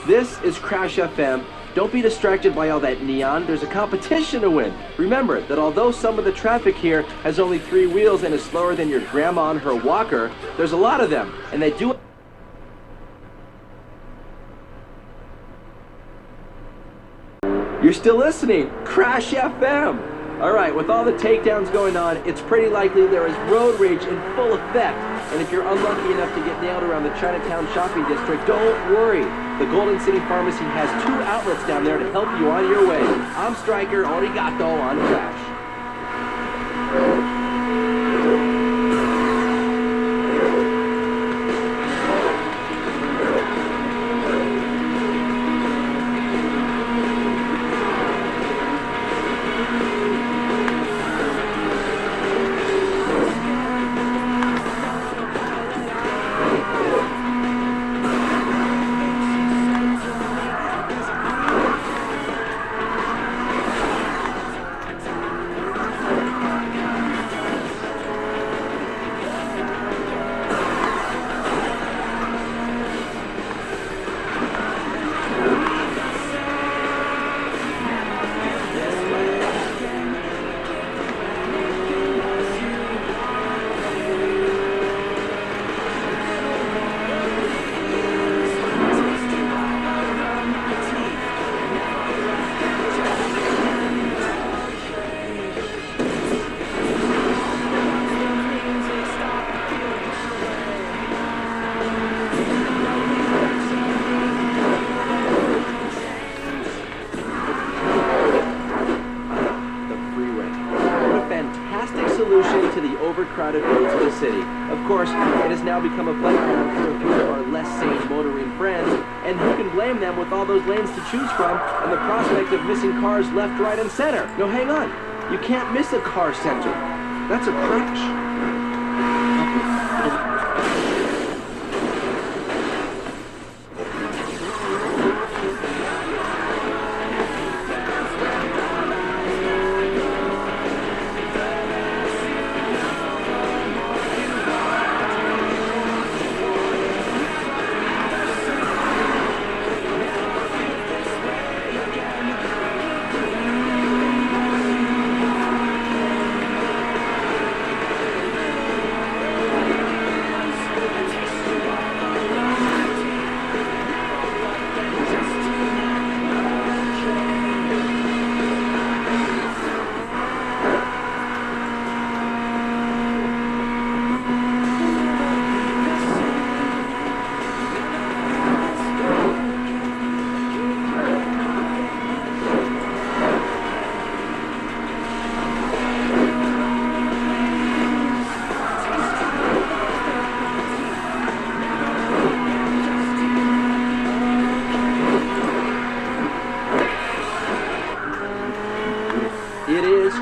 This is Crash FM. Don't be distracted by all that neon. There's a competition to win. Remember that although some of the traffic here has only 3 wheels and is slower than your grandma on her walker, there's a lot of them, and they do. You're still listening. Crash FM. Alright, with all the takedowns going on, it's pretty likely there is road rage in full effect. And if you're unlucky enough to get nailed around the Chinatown shopping district, don't worry. The Golden City Pharmacy has 2 outlets down there to help you on your way. I'm Stryker, arigato on Crash. To the overcrowded roads of the city. Of course, it has now become a playground for a few of our less sane motoring friends, and who can blame them with all those lanes to choose from and the prospect of missing cars left, right, and center? No, hang on. You can't miss a car center. That's a crash.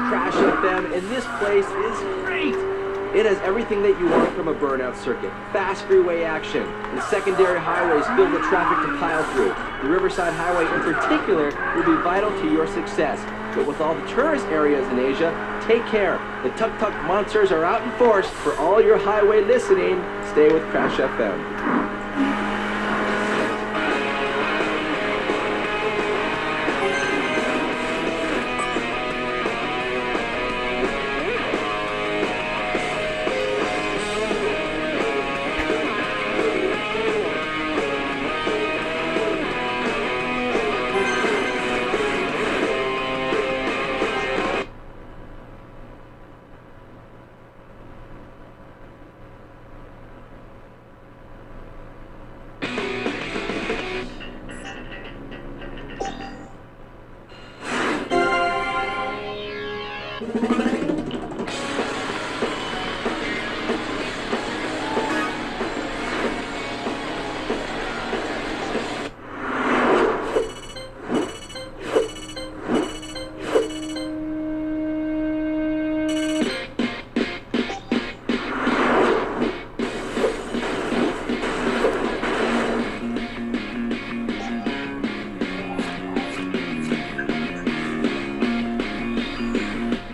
Crash FM, and this place is great! It has everything that you want from a burnout circuit. Fast freeway action, and secondary highways filled with traffic to pile through. The Riverside Highway in particular will be vital to your success. But with all the tourist areas in Asia, take care. The tuk-tuk monsters are out in force. For all your highway listening, stay with Crash FM.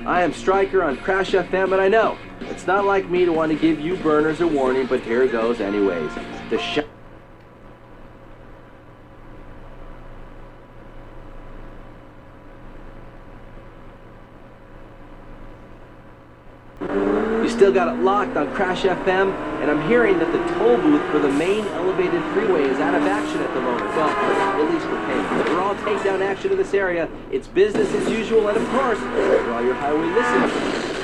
I am Stryker on Crash FM, and I know that It's not like me to want to give you burners a warning, but here goes anyways. You still got it locked on Crash FM, and I'm hearing that the toll booth for the main elevated freeway is out of action at the moment. Well, at least for payment. We're all takedown action in this area. It's business as usual, and of course, for all your highway listeners.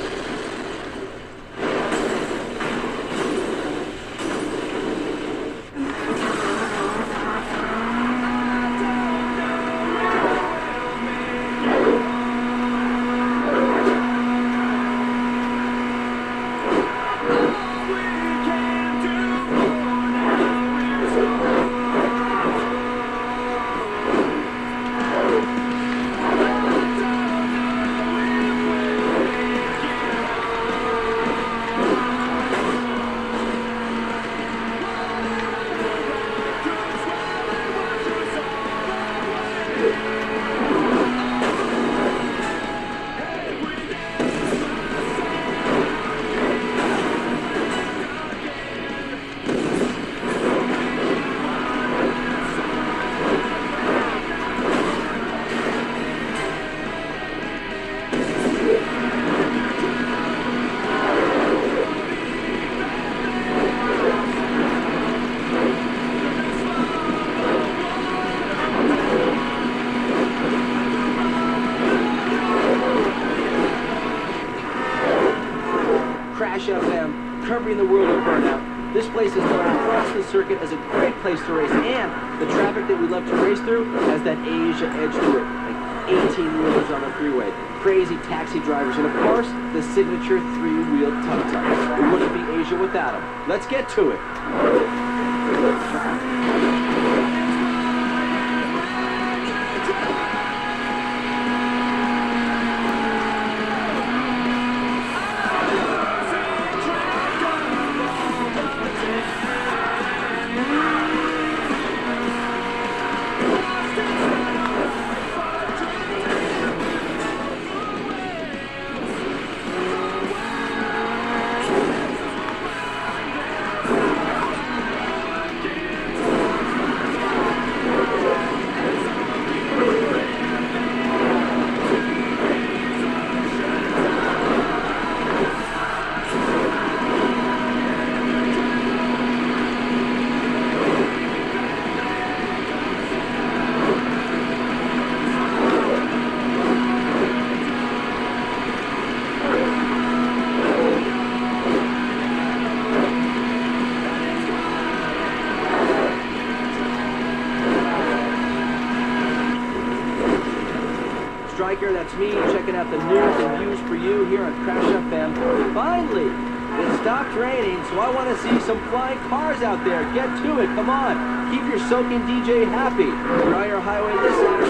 Crash FM, covering the world of Burnout. This place is known across the circuit as a great place to race, and the traffic that we love to race through has that Asia edge to it, like 18-wheelers on the freeway, crazy taxi drivers, and of course, the signature three-wheel tuk-tuks. It wouldn't be Asia without them. Let's get to it. Striker, that's me, checking out the news and views for you here on Crash FM. Finally, it stopped raining, so I want to see some flying cars out there. Get to it, come on. Keep your soaking DJ happy. For all your highway listeners.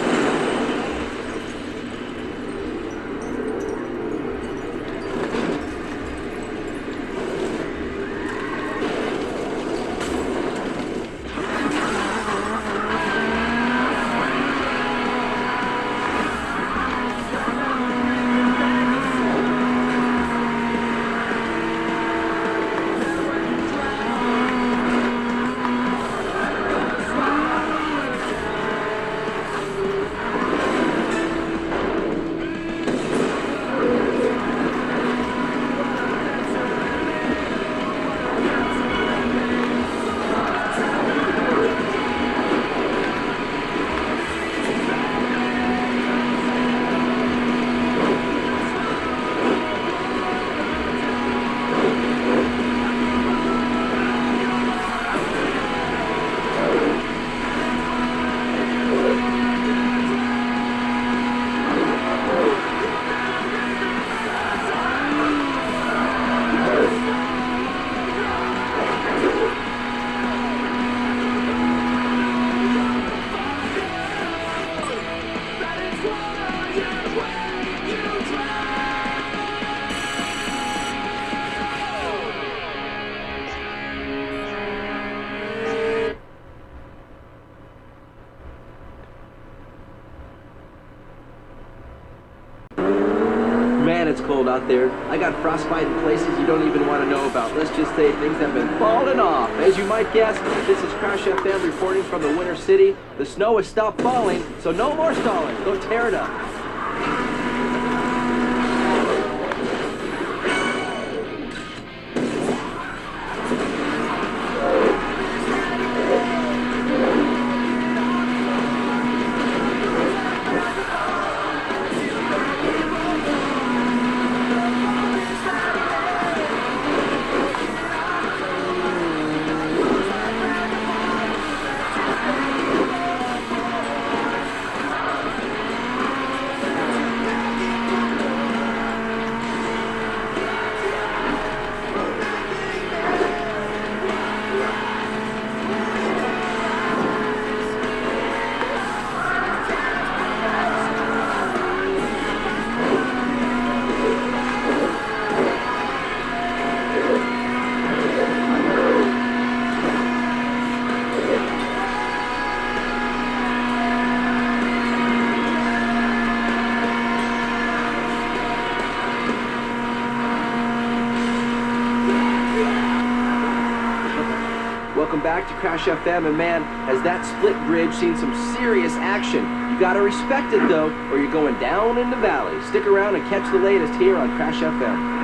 cold out there. I got frostbite in places you don't even want to know about. Let's just say things have been falling off. As you might guess, this is Crash FM reporting from the Winter City. The snow has stopped falling, so no more stalling. Go tear it up. Welcome back to Crash FM, and man, has that split bridge seen some serious action. You gotta respect it though, or you're going down in the valley. Stick around and catch the latest here on Crash FM.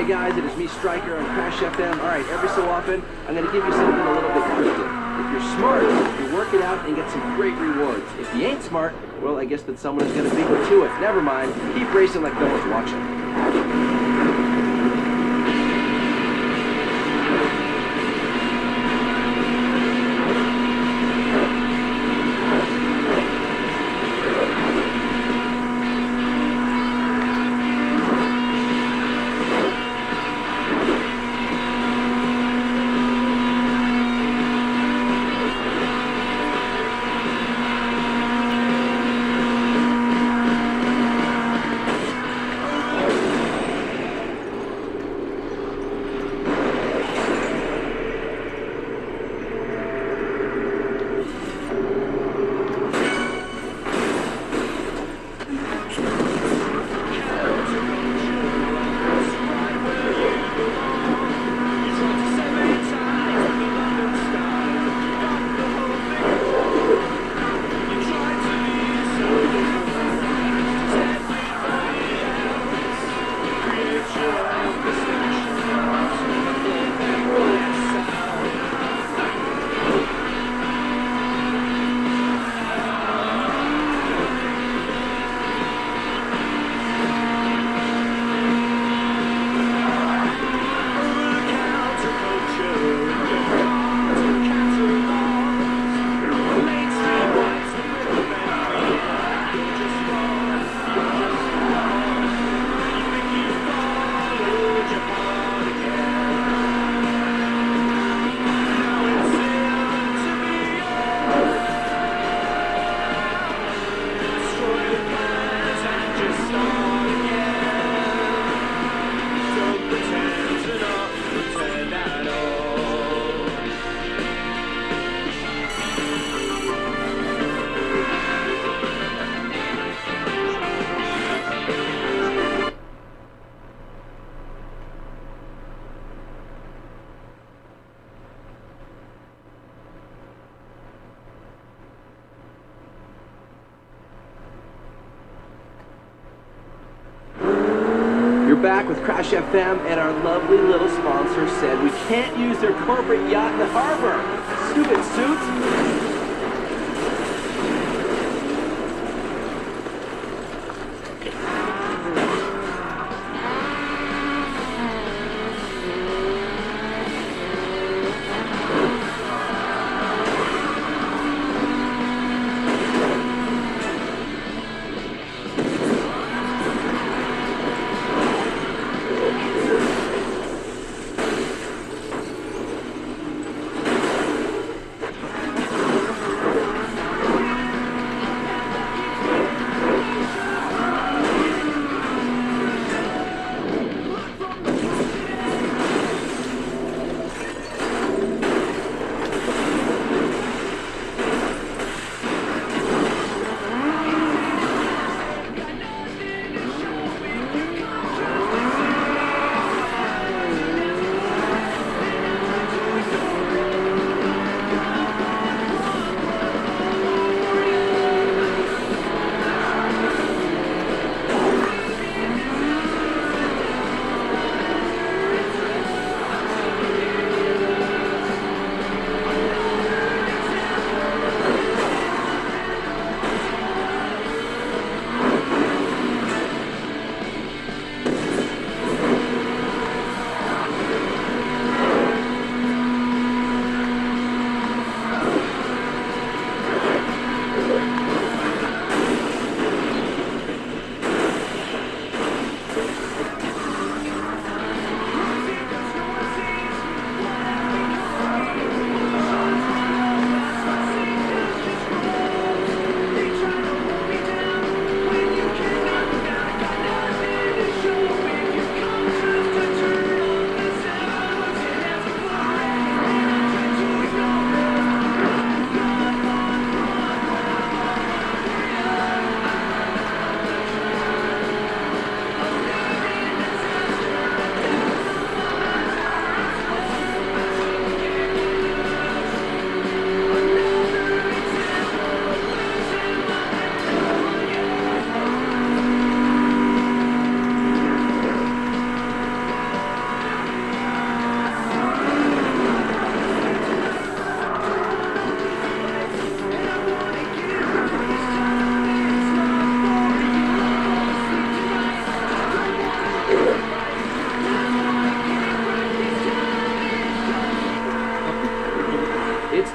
Guys, it is me, Striker, on Crash FM. Alright, every so often, I'm going to give you something a little bit cryptic. If you're smart, you work it out and get some great rewards. If you ain't smart, well, I guess that someone is going to beat you to it. Never mind. Keep racing like no one's watching. back with Crash FM, and our lovely little sponsor said we can't use their corporate yacht in the harbor. Stupid suits.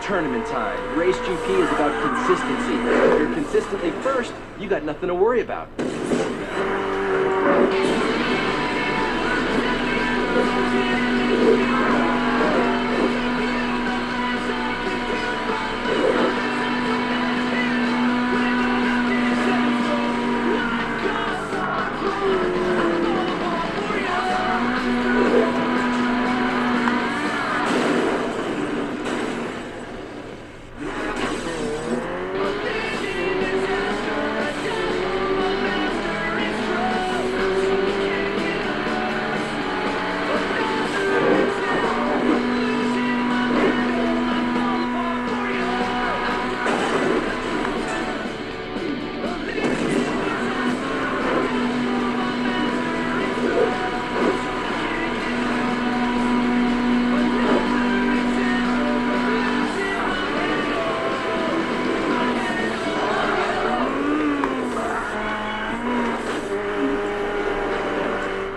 Tournament time. Race GP is about consistency. If you're consistently first, you got nothing to worry about.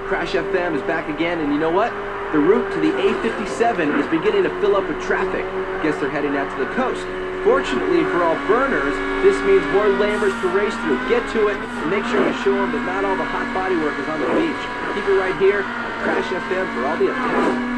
Crash FM is back again, and you know what? The route to the A57 is beginning to fill up with traffic. Guess they're heading out to the coast. Fortunately for all burners, this means more lamers to race through. Get to it, and make sure you show them that not all the hot body work is on the beach. Keep it right here, Crash FM, for all the updates.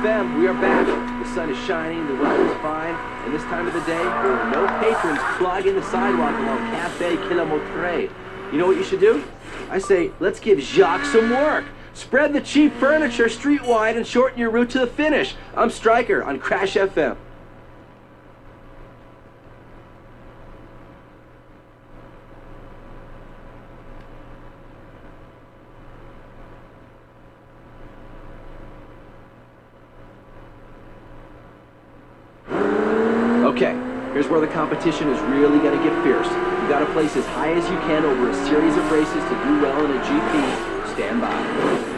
FM, we are back. The sun is shining, the weather is fine, and this time of the day, there are no patrons clogging the sidewalk along Café Kilometre. You know what you should do? I say, let's give Jacques some work. Spread the cheap furniture streetwide and shorten your route to the finish. I'm Stryker on Crash FM. Okay, here's where the competition is really going to get fierce. You got to place as high as you can over a series of races to do well in a GP. Stand by.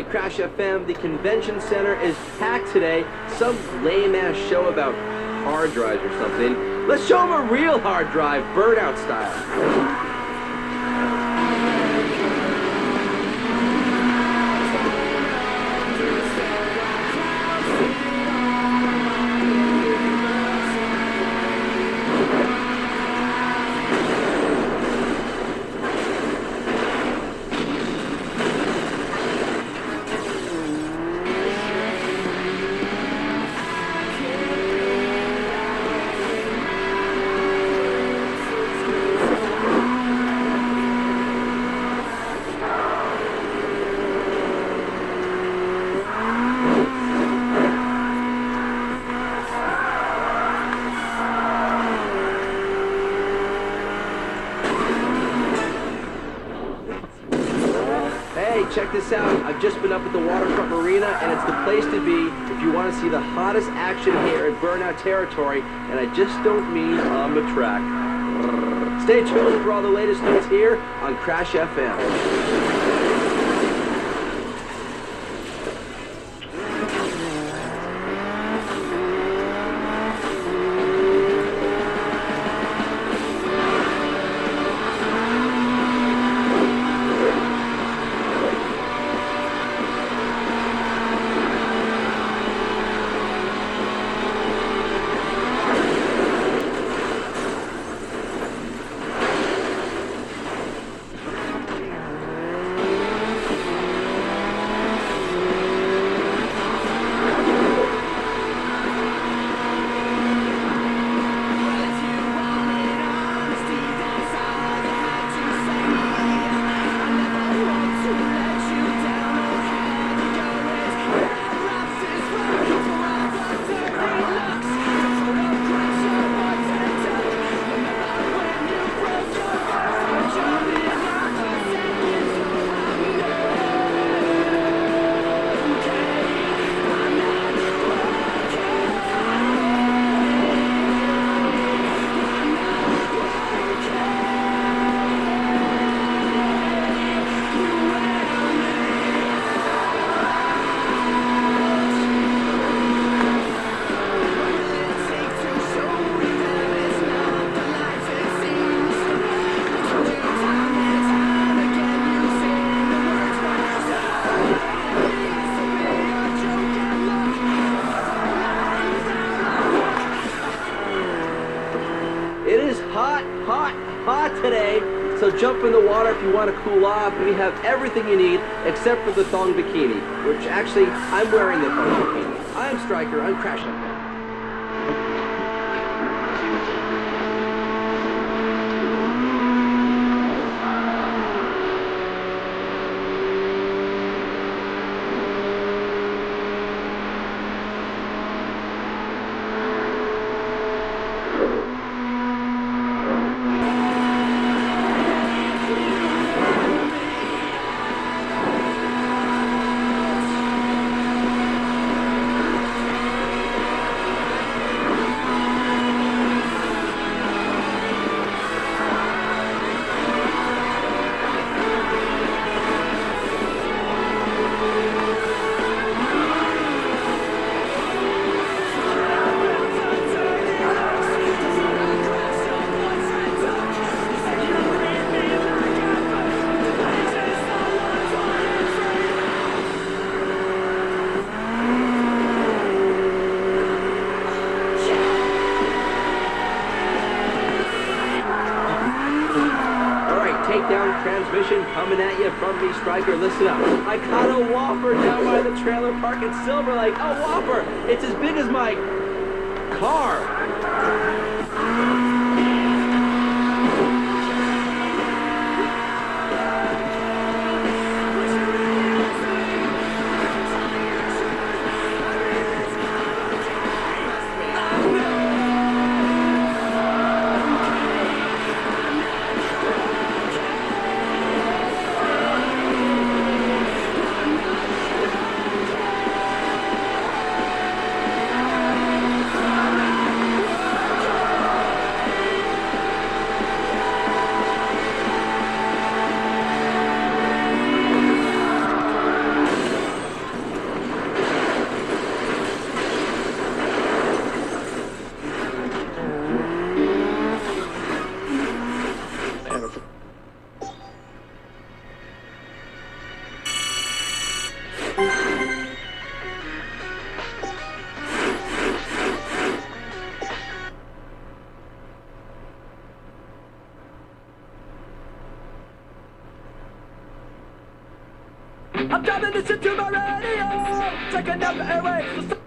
Crash FM. The convention center is packed today. Some lame-ass show about hard drives or something. Let's show them a real hard drive, Burnout style. check this out. I've just been up at the Waterfront Marina, and it's the place to be if you want to see the hottest action here in Burnout territory, and I just don't mean on the track. Stay tuned for all the latest news here on Crash FM. Today, so jump in the water if you want to cool off. We have everything you need except for the thong bikini, which actually I'm wearing the thong bikini. I'm Stryker, I'm Crash FM. Takedown transmission coming at you from me, Stryker. Listen up. I caught a whopper down by the trailer park in Silver Lake. A whopper! It's as big as my car. I'm driving this into my radio, taking up the airwaves.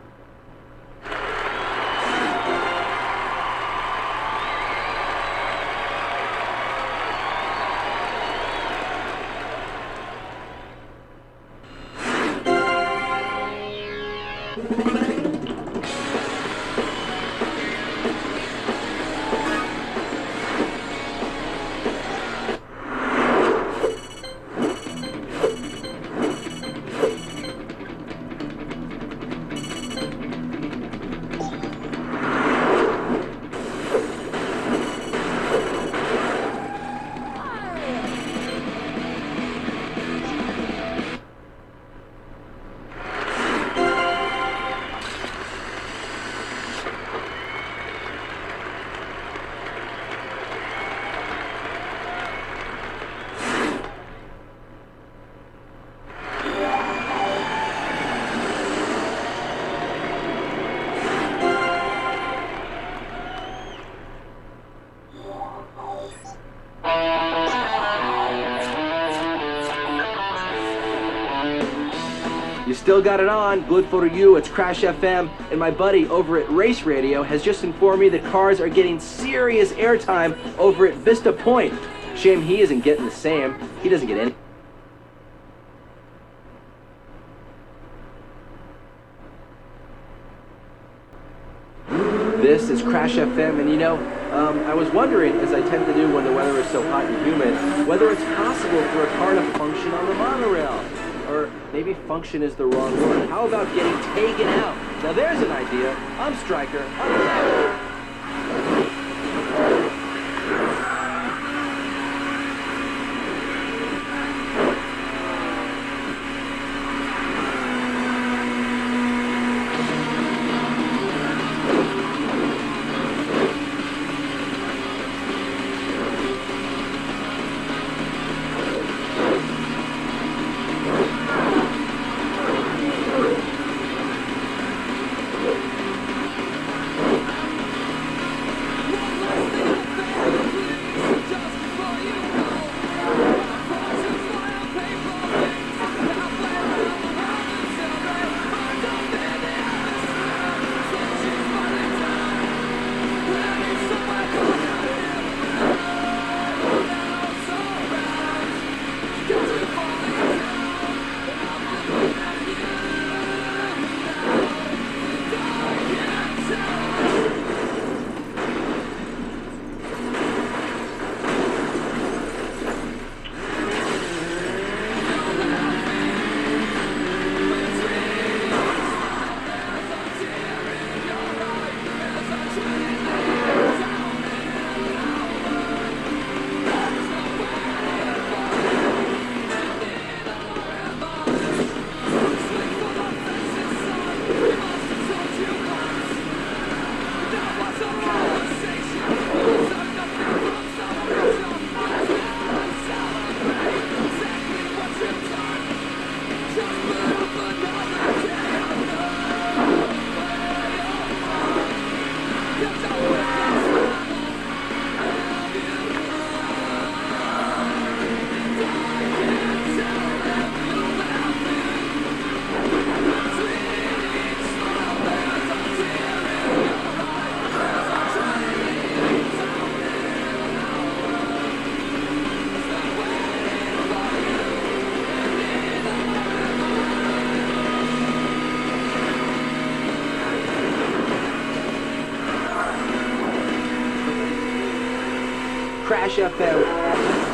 Still got it on. Good for you. It's Crash FM. And my buddy over at Race Radio has just informed me that cars are getting serious airtime over at Vista Point. Shame he isn't getting the same. He doesn't get any. This is Crash FM, and you know, I was wondering, as I tend to do when the weather is so hot and humid, whether it's possible for a car to function on the monorail. Or maybe function is the wrong word. How about getting taken out? Now there's an idea. I'm Stryker. I'm Crash. Crash FM.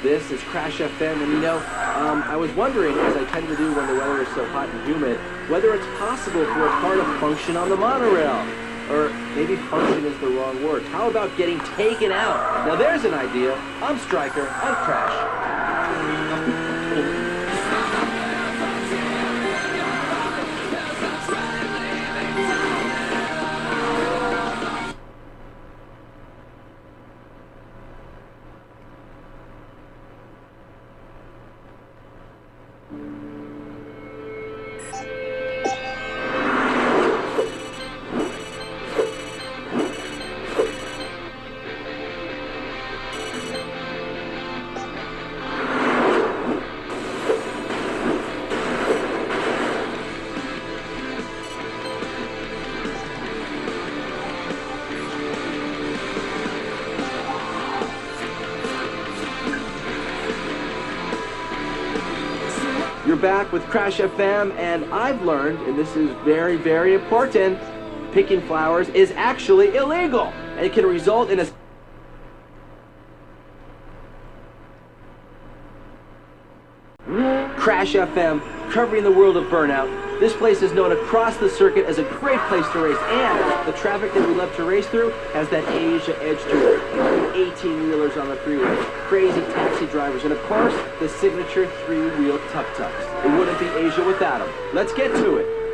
This is Crash FM, and you know, I was wondering, as I tend to do when the weather is so hot and humid, whether it's possible for a car to function on the monorail. Or maybe function is the wrong word. How about getting taken out? Now there's an idea. I'm Stryker. I'm Crash. are back with Crash FM, and I've learned, and this is very, very important, picking flowers is actually illegal, and it can result in a... Crash FM, covering the world of Burnout. This place is known across the circuit as a great place to race, and the traffic that we love to race through has that Asia edge to it. 18-wheelers on the freeway, crazy taxi drivers, and of course, the signature three-wheel tuk-tuks. It wouldn't be Asia without them. Let's get to it.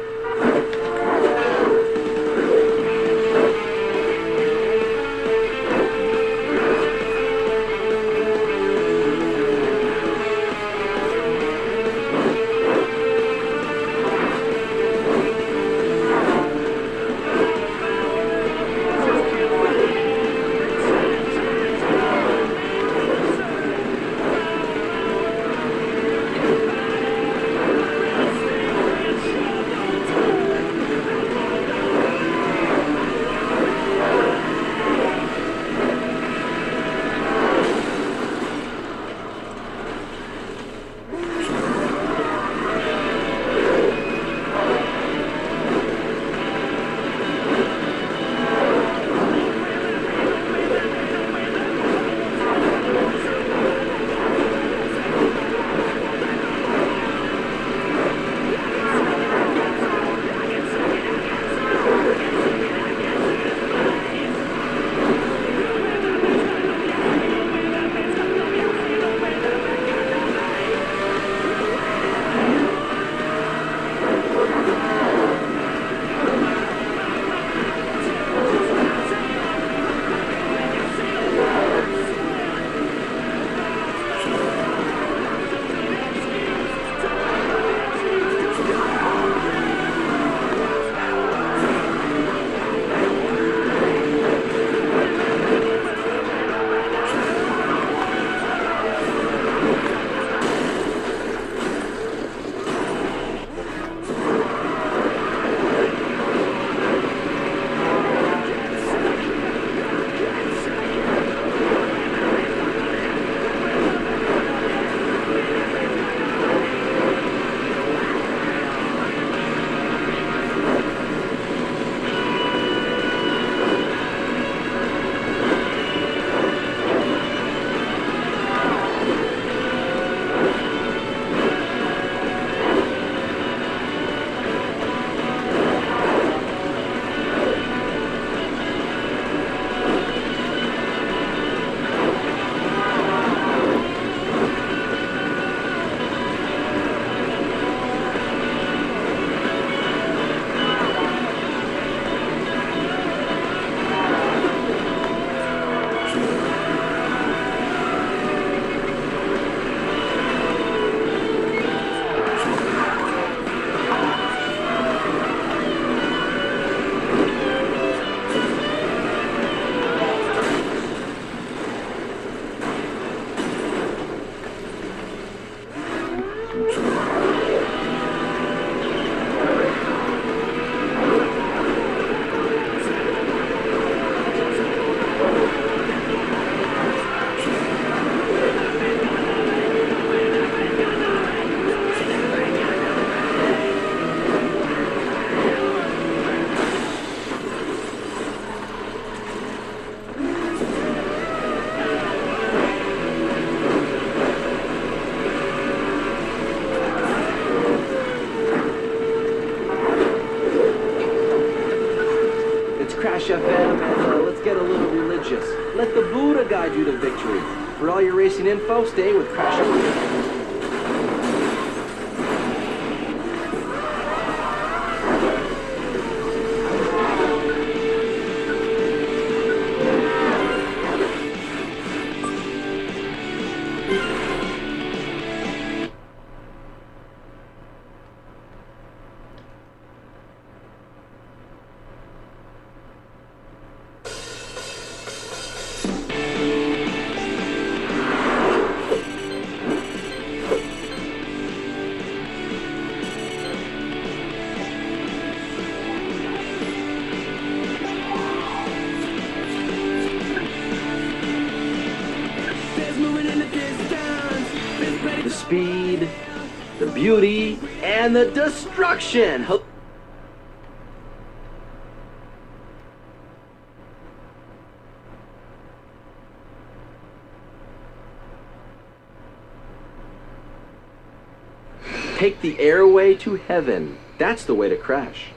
Crash FM, and let's get a little religious. Let the Buddha guide you to victory. For all your racing info, stay with Crash FM. The speed, the beauty, and the destruction. Take the airway to heaven. That's the way to crash.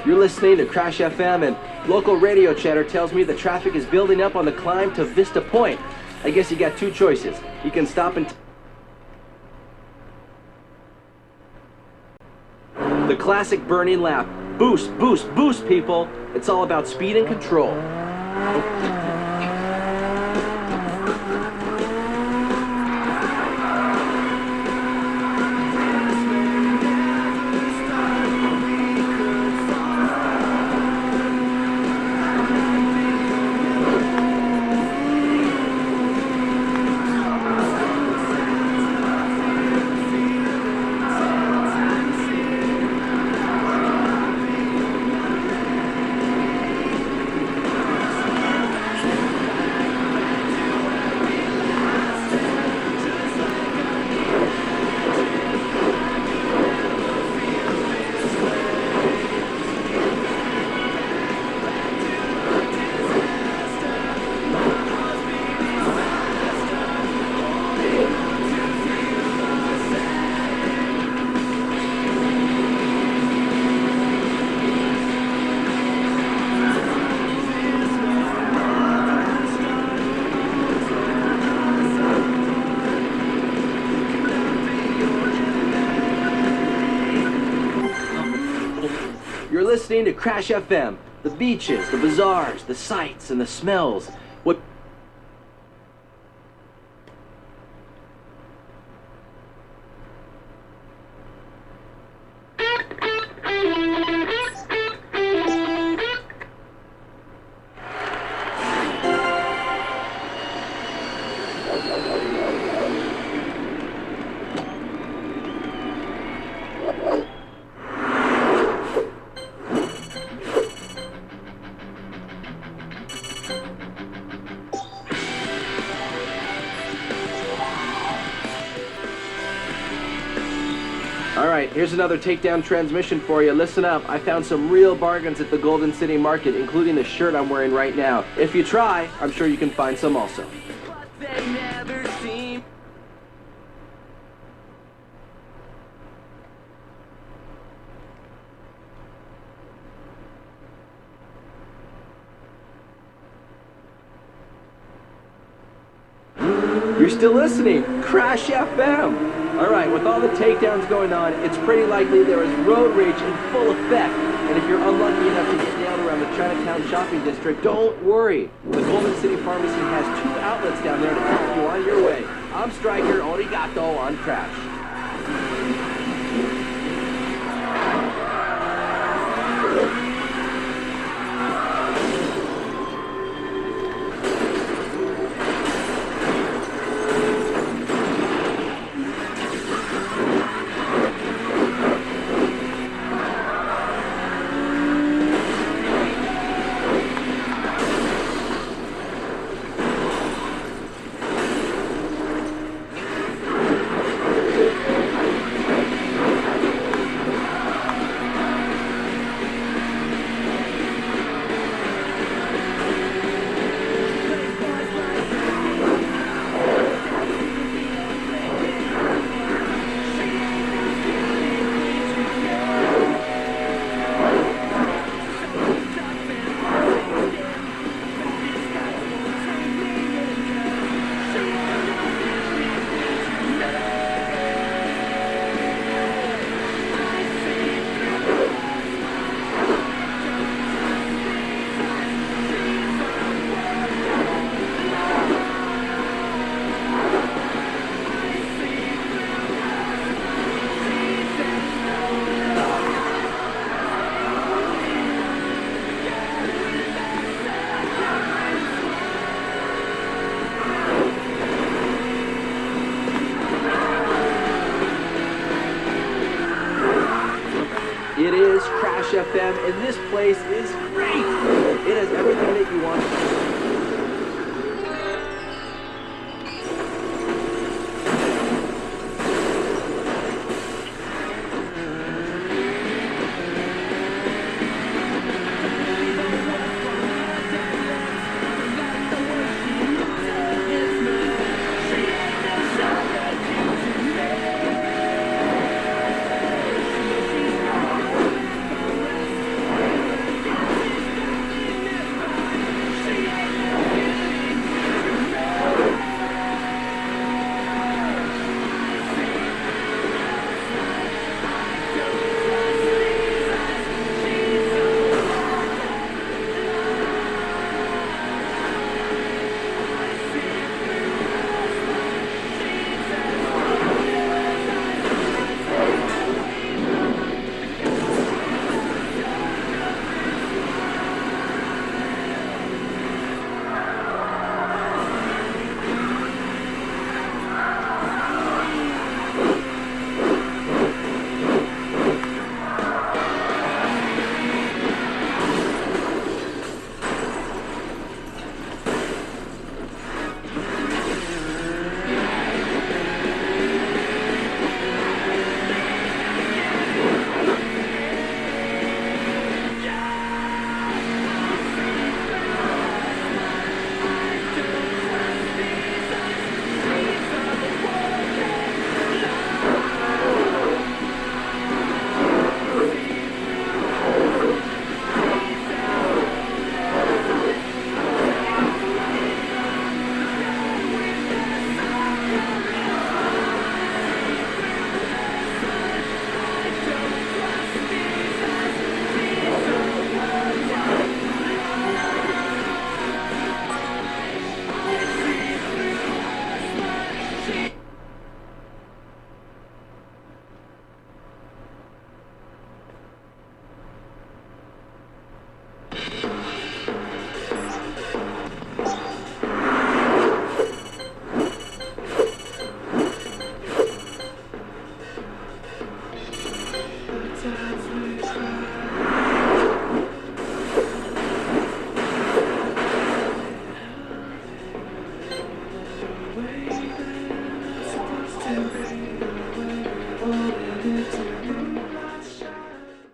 You're listening to Crash FM, and local radio chatter tells me the traffic is building up on the climb to Vista Point. I guess you got two choices. You can stop and... The classic burning lap. Boost, boost, boost, people. It's all about speed and control. You're listening to Crash FM. The beaches, the bazaars, the sights, and the smells. What... Alright, here's another takedown transmission for you. Listen up, I found some real bargains at the Golden City Market, including the shirt I'm wearing right now. If you try, I'm sure you can find some also. You're still listening, Crash FM! Alright, with all the takedowns going on, it's pretty likely there is road rage in full effect. And if you're unlucky enough to get nailed around the Chinatown shopping district, don't worry. The Golden City Pharmacy has 2 outlets down there to help you on your way. I'm Striker, arigato on Crash. Crush FM, and this place is great! It has everything that you want.